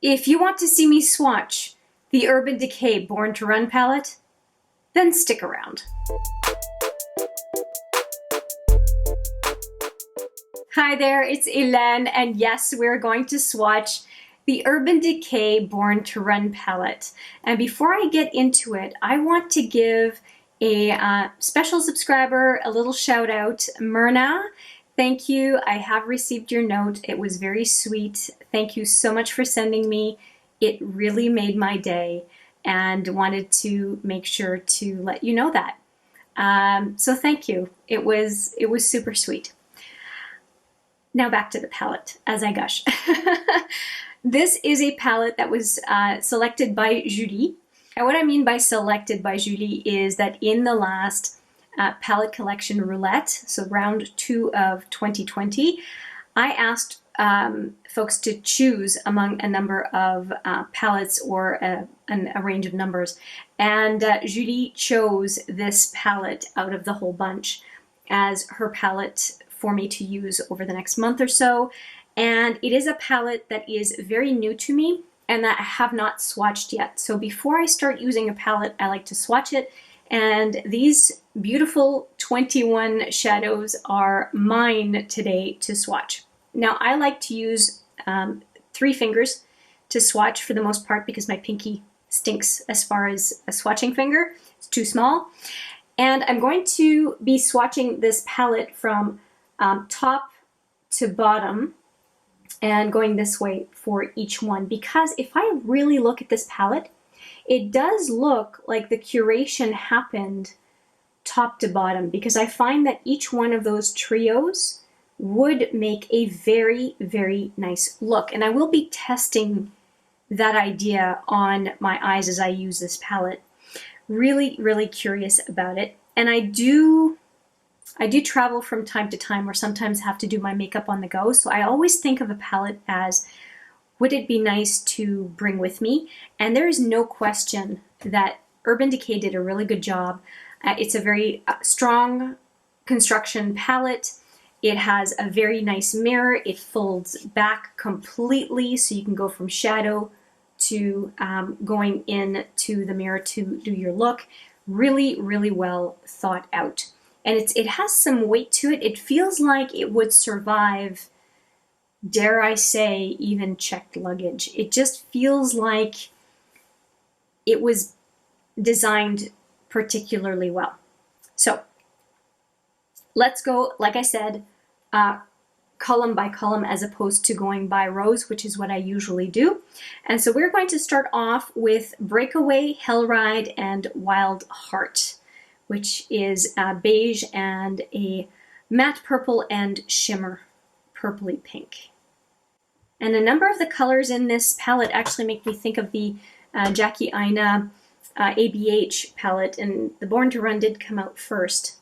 If you want to see me swatch the Urban Decay Born to Run palette, then stick around. Hi there, it's Hélène, and yes, we're going to swatch the Urban Decay Born to Run palette. And before I get into it, I want to give a special subscriber a little shout out. Myrna, thank you. I have received your note. It was very sweet. Thank you so much for sending me. It really made my day, and wanted to make sure to let you know that. So thank you. It was super sweet. Now back to the palette as I gush. This is a palette that was selected by Julie. And what I mean by selected by Julie is that in the last palette collection roulette, so round 2 of 2020, I asked folks to choose among a number of palettes or a range of numbers. And Julie chose this palette out of the whole bunch as her palette for me to use over the next month or so. And it is a palette that is very new to me and that I have not swatched yet. So before I start using a palette, I like to swatch it. And these beautiful 21 shadows are mine today to swatch. Now I like to use 3 fingers to swatch for the most part because my pinky stinks as far as a swatching finger. It's too small. And I'm going to be swatching this palette from top to bottom and going this way for each one, because if I really look at this palette, it does look like the curation happened top to bottom, because I find that each one of those trios would make a very, very nice look. And I will be testing that idea on my eyes as I use this palette. Really, really curious about it. And I do travel from time to time, or sometimes have to do my makeup on the go. So I always think of a palette as, would it be nice to bring with me? And there is no question that Urban Decay did a really good job. It's a very strong construction palette. It has a very nice mirror. It folds back completely, so you can go from shadow to going into the mirror to do your look. Really, really well thought out. And it has some weight to it. It feels like it would survive, dare I say, even checked luggage. It just feels like it was designed particularly well. So let's go, like I said, column by column as opposed to going by rows, which is what I usually do. And so we're going to start off with Breakaway, Hellride, and Wild Heart, which is beige and a matte purple and shimmer purpley pink. And a number of the colors in this palette actually make me think of the Jackie Aina ABH palette, and the Born to Run did come out first,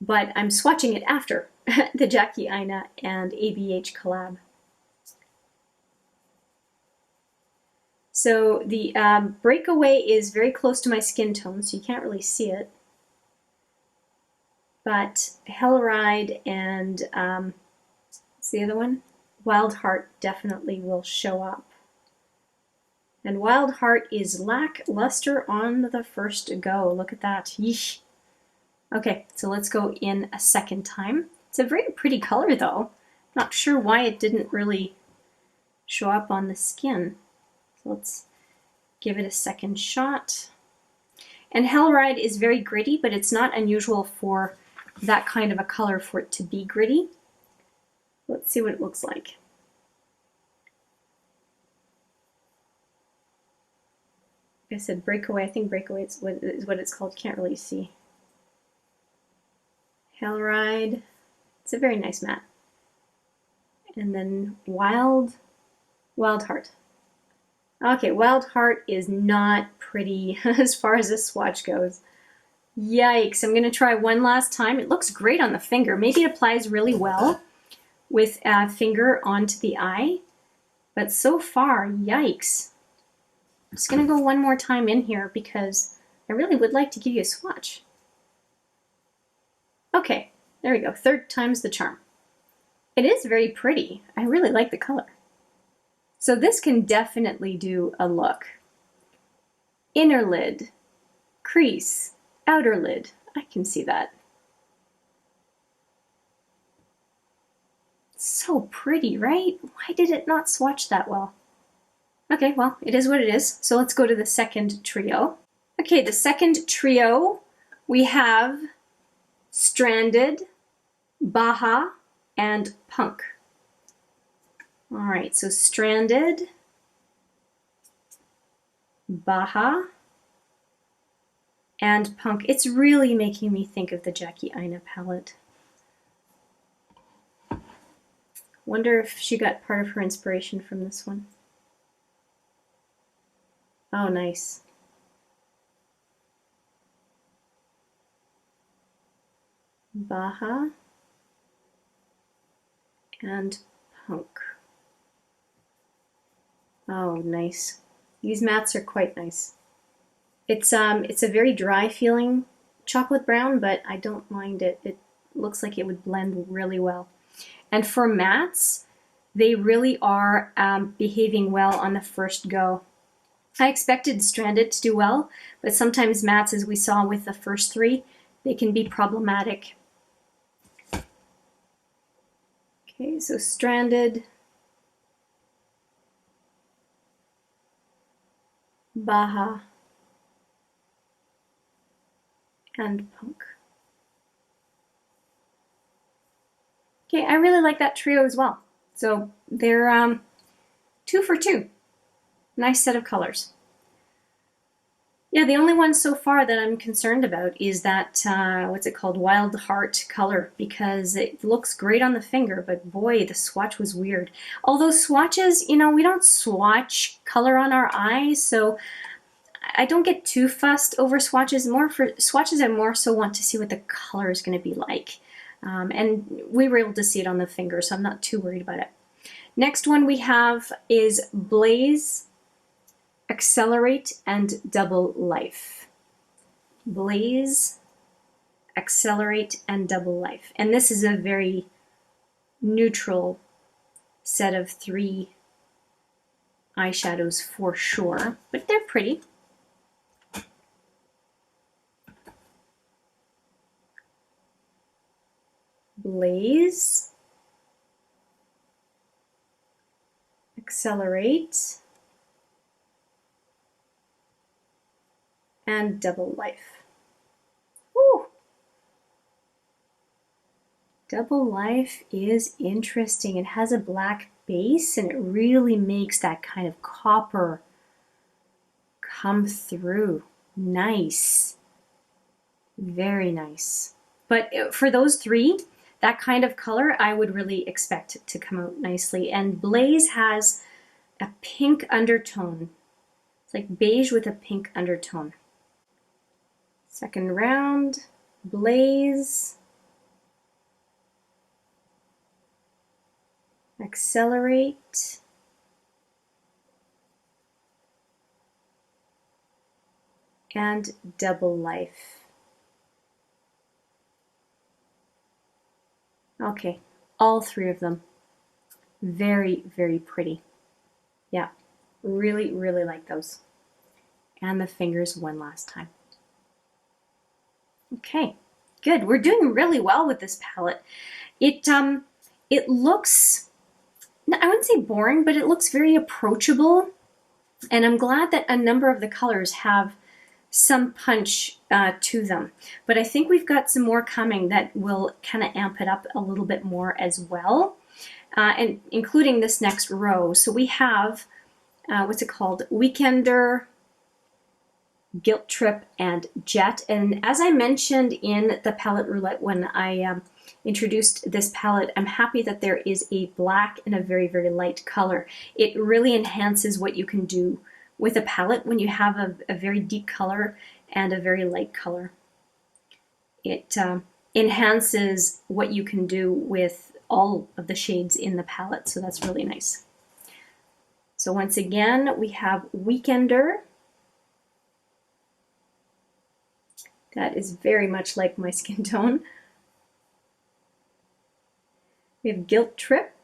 but I'm swatching it after the Jackie Aina and ABH collab. So the Breakaway is very close to my skin tone, so you can't really see it. But Hellride and what's the other one? Wild Heart definitely will show up. And Wild Heart is lackluster on the first go. Look at that. Yeesh. Okay, so let's go in a second time. It's a very pretty color though. Not sure why it didn't really show up on the skin. So let's give it a second shot. And Hellride is very gritty, but it's not unusual for that kind of a color for it to be gritty. Let's see what it looks like. Like I said, Breakaway. I think Breakaway is what it's called. Can't really see. Hellride. It's a very nice matte. And then Wild Heart. Okay, Wild Heart is not pretty as far as this swatch goes. Yikes, I'm going to try one last time. It looks great on the finger. Maybe it applies really well with a finger onto the eye. But so far, yikes. I'm just going to go one more time in here because I really would like to give you a swatch. Okay, there we go. 3rd time's the charm. It is very pretty. I really like the color. So this can definitely do a look. Inner lid, crease, outer lid. I can see that. So pretty, right? Why did it not swatch that well? Okay, well, it is what it is. So let's go to the second trio. Okay, the second trio, we have Stranded, Baja, and Punk. All right, so Stranded, Baja, and Punk. It's really making me think of the Jackie Aina palette. Wonder if she got part of her inspiration from this one. Oh, nice. Baja and Punk. Oh, nice. These mattes are quite nice. It's a very dry feeling chocolate brown, but I don't mind it. It looks like it would blend really well. And for mattes, they really are behaving well on the first go. I expected Stranded to do well, but sometimes mattes, as we saw with the first three, they can be problematic. Okay, so Stranded, Baja, and Punk. Okay, I really like that trio as well. So they're 2 for 2. Nice set of colors. Yeah, the only one so far that I'm concerned about is that, what's it called, Wild Heart color, because it looks great on the finger, but boy, the swatch was weird. Although swatches, you know, we don't swatch color on our eyes, so I don't get too fussed over swatches. Swatches, I more so want to see what the color is going to be like. And we were able to see it on the finger, so I'm not too worried about it. Next one we have is Blaze, Accelerate, and Double Life. Blaze, Accelerate, and Double Life. And this is a very neutral set of 3 eyeshadows for sure, but they're pretty. Blaze, Accelerate, and Double Life. Woo! Double Life is interesting. It has a black base and it really makes that kind of copper come through. Nice. Very nice. But for those 3, that kind of color I would really expect to come out nicely. And Blaze has a pink undertone. It's like beige with a pink undertone. Second round, Blaze, Accelerate, and Double Life. Okay, all 3 of them. Very, very pretty. Yeah, really, really like those. And the fingers one last time. Okay, good. We're doing really well with this palette. It looks, I wouldn't say boring, but it looks very approachable. And I'm glad that a number of the colors have some punch to them. But I think we've got some more coming that will kind of amp it up a little bit more as well, and including this next row. So we have, what's it called? Weekender, Guilt Trip, and Jet. And as I mentioned in the palette roulette when I introduced this palette, I'm happy that there is a black and a very, very light color. It really enhances what you can do with a palette when you have a very deep color and a very light color. It enhances what you can do with all of the shades in the palette, so that's really nice. So once again, we have Weekender. That is very much like my skin tone. We have Guilt Trip.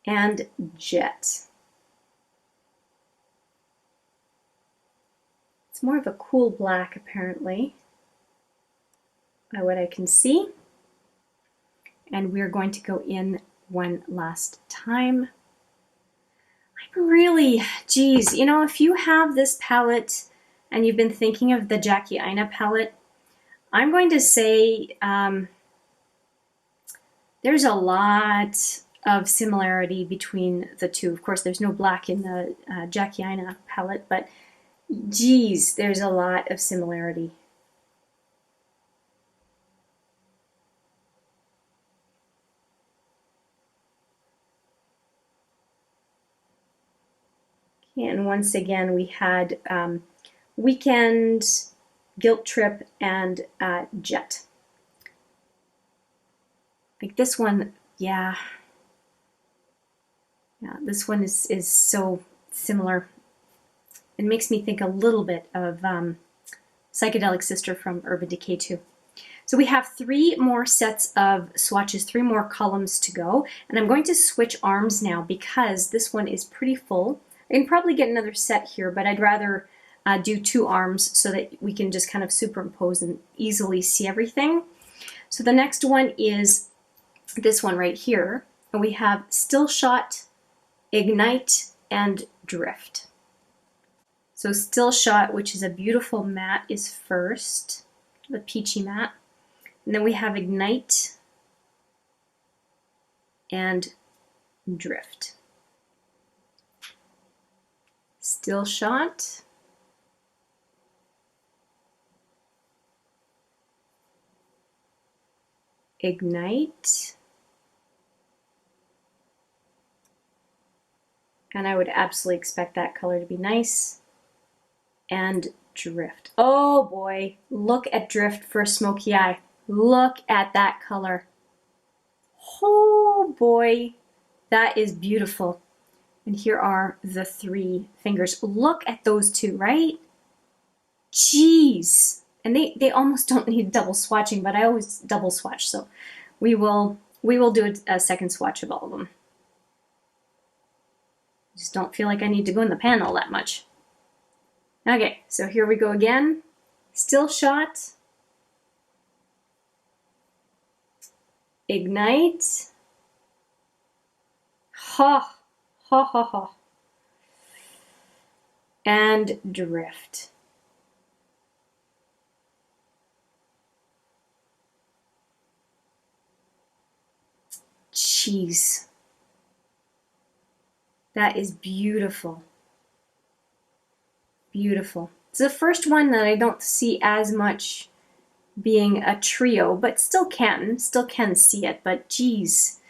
and Jet. It's more of a cool black apparently, by what I can see. And we're going to go in one last time. I'm really, geez, you know, if you have this palette and you've been thinking of the Jackie Aina palette, I'm going to say there's a lot of similarity between the two. Of course, there's no black in the Jackie Aina palette, but geez, there's a lot of similarity. And once again, we had Weekend, Guilt Trip, and Jet. Like this one, yeah, this one is so similar. It makes me think a little bit of Psychedelic Sister from Urban Decay too. So we have 3 more sets of swatches, 3 more columns to go, and I'm going to switch arms now because this one is pretty full. I can probably get another set here, but I'd rather do 2 arms so that we can just kind of superimpose and easily see everything. So the next one is this one right here, and we have Still Shot, Ignite, and Drift. So Still Shot, which is a beautiful matte, is first, the peachy matte. And then we have Ignite and Drift. Still Shot, Ignite, and I would absolutely expect that color to be nice, and Drift. Oh boy, look at Drift for a smoky eye. Look at that color. Oh boy, that is beautiful. And here are the 3 fingers. Look at those 2, right? Jeez. And they almost don't need double swatching, but I always double swatch, so we will do a second swatch of all of them. Just don't feel like I need to go in the panel that much. Okay, so here we go again. Still Shot, Ignite, ha, ha, ha, ha, and Drift. Jeez. That is beautiful. Beautiful. It's the first one that I don't see as much being a trio, but still can see it, but geez.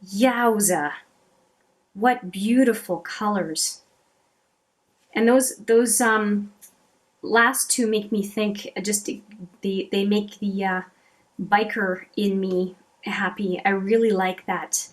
Yowza. What beautiful colors. And those last 2 make me think, just they make the biker in me happy. I really like that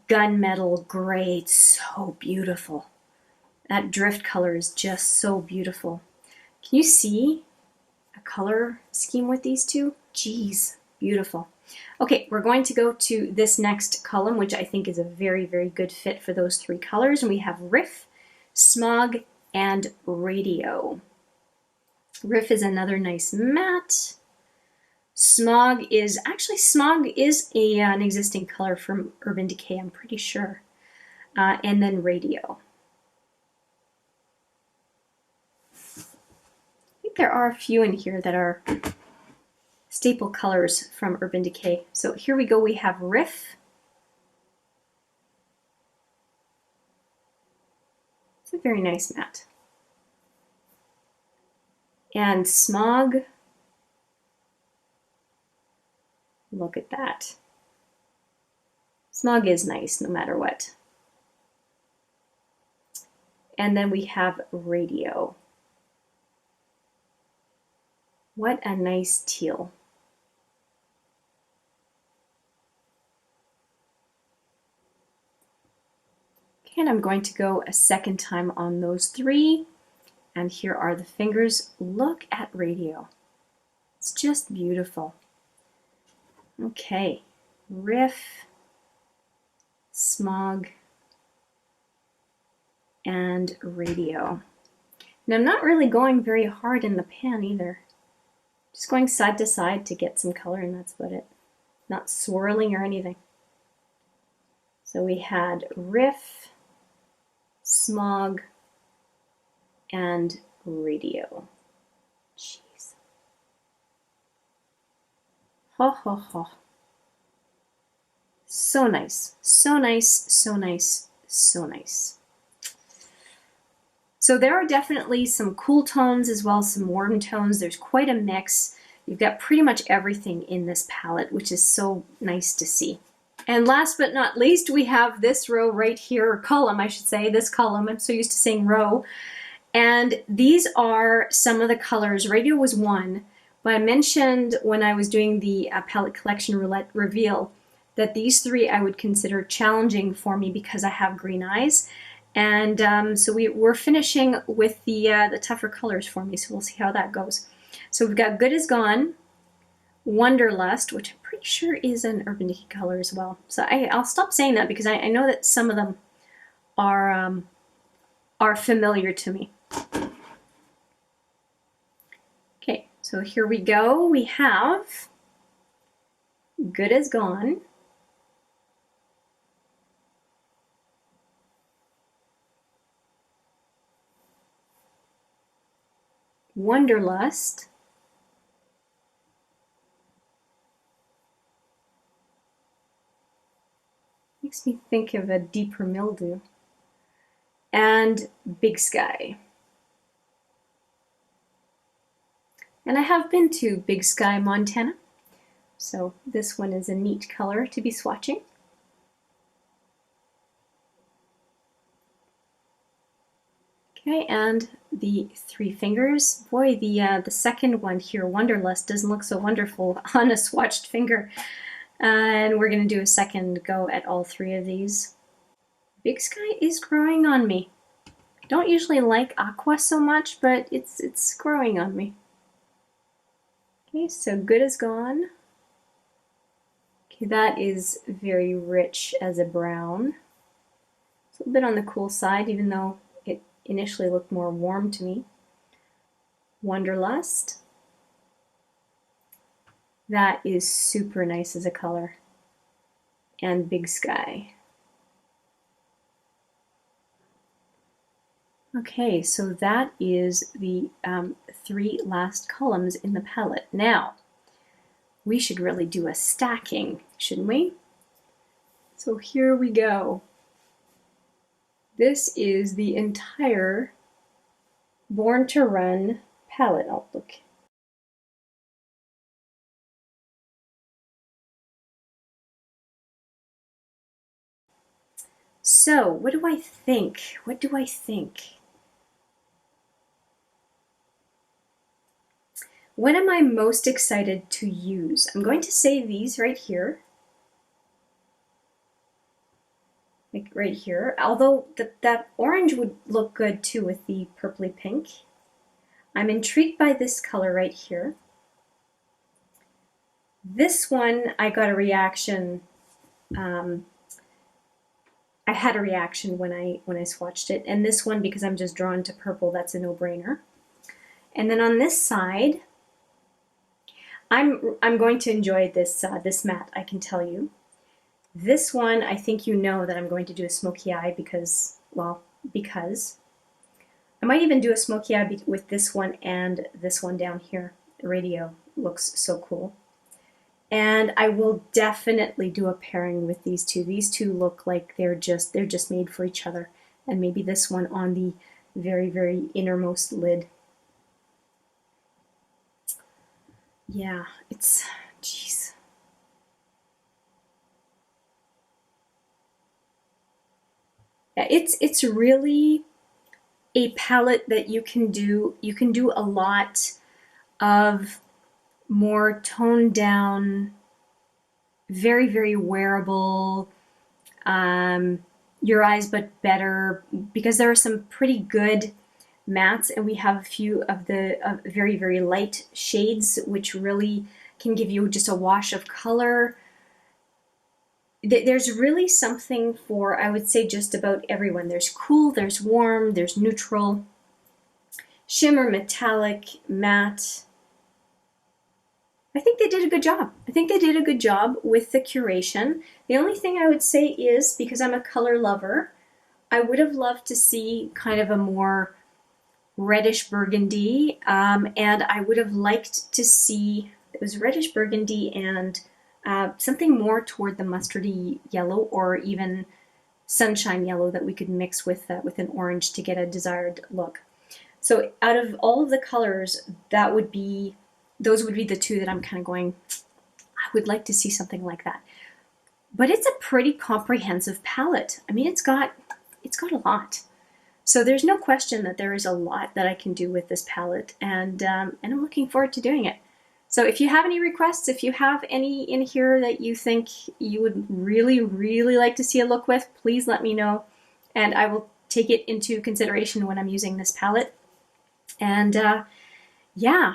gunmetal gray. It's so beautiful. That Drift color is just so beautiful. Can you see a color scheme with these 2? Jeez, beautiful. Okay, we're going to go to this next column, which I think is a very, very good fit for those 3 colors. And we have Riff, Smog, and Radio. Riff is another nice matte. Smog is an existing color from Urban Decay, I'm pretty sure. And then Radio. I think there are a few in here that are staple colors from Urban Decay. So here we go, we have Riff. It's a very nice matte. And Smog. Look at that. Smog is nice no matter what. And then we have Radio. What a nice teal. Okay, and I'm going to go a second time on those 3. And here are the fingers. Look at Radio. It's just beautiful. Okay, Riff, Smog, and Radio. And I'm not really going very hard in the pan either. Just going side to side to get some color, and that's about it. Not swirling or anything. So we had Riff, Smog, and Radio. Jeez. Ho ho ho. So nice, so nice, so nice, so nice. So there are definitely some cool tones as well as some warm tones. There's quite a mix. You've got pretty much everything in this palette, which is so nice to see. And last but not least, we have this row right here, or column, I should say, this column. I'm so used to saying row. And these are some of the colors. Radio was one, but I mentioned when I was doing the palette collection roulette reveal that these three I would consider challenging for me because I have green eyes. And so we're finishing with the tougher colors for me, so we'll see how that goes. So we've got Good Is Gone, Wonderlust, which I'm pretty sure is an Urban Decay color as well. So I'll stop saying that because I know that some of them are familiar to me. Okay, so here we go. We have Good Is Gone, Wonderlust, makes me think of a deeper mildew, and Big Sky. And I have been to Big Sky, Montana, so this one is a neat color to be swatching. Okay, and the three fingers. Boy, the second one here, Wonderlust, doesn't look so wonderful on a swatched finger. And we're going to do a second go at all three of these. Big Sky is growing on me. I don't usually like aqua so much, but it's growing on me. Okay, so Good Is Gone. Okay, that is very rich as a brown. It's a little bit on the cool side, even though it initially looked more warm to me. Wonderlust. That is super nice as a color. And Big Sky. Okay, so that is the three last columns in the palette. Now, we should really do a stacking, shouldn't we? So here we go. This is the entire Born to Run palette. Oh, look. So, what do I think? What do I think? What am I most excited to use? I'm going to say these right here. Like right here. Although that orange would look good too with the purpley pink. I'm intrigued by this color right here. This one, I got a reaction. I had a reaction when I swatched it, and this one, because I'm just drawn to purple, that's a no-brainer. And then on this side, I'm going to enjoy this this matte, I can tell you. This one, I think you know that I'm going to do a smoky eye because, well, because. I might even do a smoky eye with this one and this one down here. Radio looks so cool. And I will definitely do a pairing with these two. These two look like they're just made for each other. And maybe this one on the very, very innermost lid. Yeah, it's, jeez. Yeah, it's really a palette that you can do a lot of more toned down, very, very wearable, your eyes but better, because there are some pretty good mattes, and we have a few of the very, very light shades which really can give you just a wash of color. there's really something for, I would say, just about everyone. There's cool, there's warm, there's neutral, shimmer, metallic, matte. I think they did a good job. I think they did a good job with the curation. The only thing I would say is, because I'm a color lover, I would have loved to see kind of a more reddish burgundy, and I would have liked to see, it was reddish burgundy and something more toward the mustardy yellow, or even sunshine yellow that we could mix with an orange to get a desired look. So out of all of the colors, those would be the two that I'm kind of going, I would like to see something like that. But it's a pretty comprehensive palette. I mean, it's got a lot. So there's no question that there is a lot that I can do with this palette, and I'm looking forward to doing it. So if you have any requests, if you have any in here that you think you would really, really like to see a look with, please let me know, and I will take it into consideration when I'm using this palette. And yeah,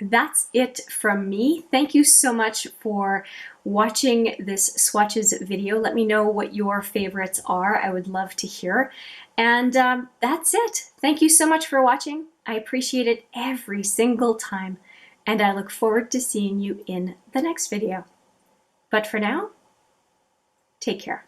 that's it from me. Thank you so much for watching this swatches video. Let me know what your favorites are. I would love to hear. And that's it. Thank you so much for watching. I appreciate it every single time. And I look forward to seeing you in the next video. But for now, take care.